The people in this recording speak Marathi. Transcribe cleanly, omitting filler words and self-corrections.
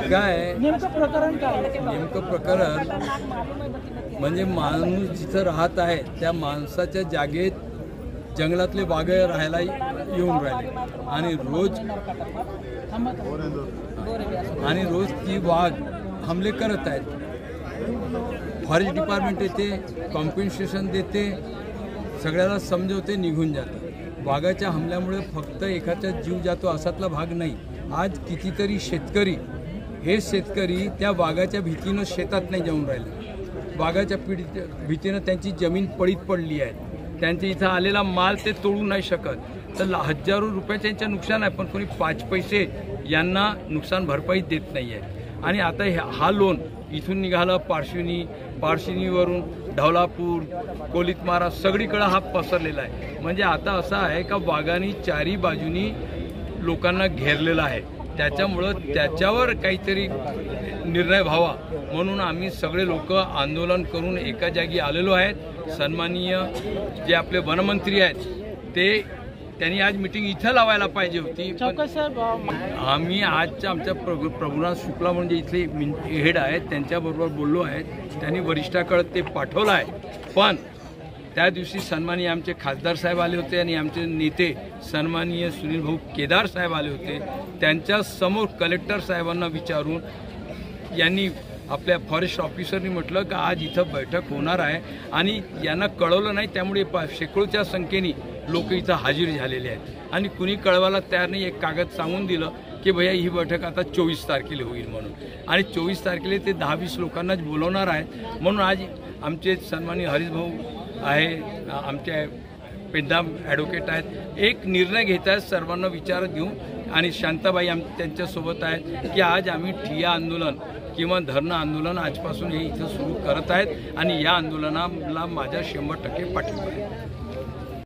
काय नेमकं प्रकरण काय? नेमकं प्रकरण म्हणजे माणूस जिथं राहत आहे त्या माणसाच्या जागेत जंगलातले वाघ राहायला येऊन राहिले आणि रोज ती वाघ हमले करत आहेत. फॉरेस्ट डिपार्टमेंट येते, कॉम्पेन्सेशन देते, सगळ्याला समजवते, निघून जातं. वाघाच्या हमल्यामुळे फक्त एकाचा जीव जातो असातला भाग नाही. आज कितीतरी शेतकरी त्या वाघाच्या भीतीनं शेतात नाही जाऊन राहिले. वाघाच्या भीतीनं त्यांची जमीन पडीत पडली आहे. त्यांच्या इथं आलेला माल ते तोडू नाही शकत. तर हजारो रुपयाचं यांचं नुकसान आहे, पण कोणी 5 पैसे यांना नुकसान भरपाई देत नाही आहे. आणि आता हा लोन इथून निघाला पारशिनीवरून ढवलापूर, कोलितमारा सगळीकडे हा पसरलेला आहे. म्हणजे आता असं आहे का वाघाने चारी बाजूनी लोकांना घेरलेला आहे. त्याच्यामुळं त्याच्यावर काहीतरी निर्णय व्हावा म्हणून आम्ही सगळे लोक आंदोलन करून एका जागी आलेलो आहेत. सन्माननीय जे आपले वनमंत्री आहेत त्यांनी आज मीटिंग इथं लावायला पाहिजे होती. आम्ही आजच्या आमच्या प्रभुनाथ शुक्ला म्हणजे इथले हेड आहेत त्यांच्याबरोबर बोललो आहेत. त्यांनी वरिष्ठाकडे ते पाठवलं आहे. पण त्या दिवशी सन्माननीय आमचे खासदार साहेब आले होते आणि आमचे नेते सन्माननीय सुनील भाऊ केदार साहेब आले होते. त्यांच्या समोर कलेक्टर साहेबांना विचारून यांनी आपल्या फॉरेस्ट ऑफिसरनी म्हटलं की आज इथं बैठक होणार आहे आणि यांना कळवलं नाही. त्यामुळे शेकडोच्या संख्येने लोक इथं हजर झालेले आहेत आणि कुणी कळवायला तयार नाही. एक कागद सांगून दिलं की भैया ही बैठक आता 24 तारखेला होईल म्हणून, आणि 24 तारखेला ते 10-20 लोकांनाच बोलवणार आहेत. म्हणून आज आमचे सन्माननीय हरीश भाऊ आहे, आमचे पेंदाम ॲडव्होकेट आहेत, एक निर्णय घेत आहेत सर्वांना विचारात घेऊन. आणि शांताबाई त्यांच्यासोबत आहेत की आज आम्ही ठिय्या आंदोलन किंवा धरणं आंदोलन आजपासून हे इथं सुरू करत आहेत आणि या आंदोलनाला माझ्या 100% पाठिंबा आहे.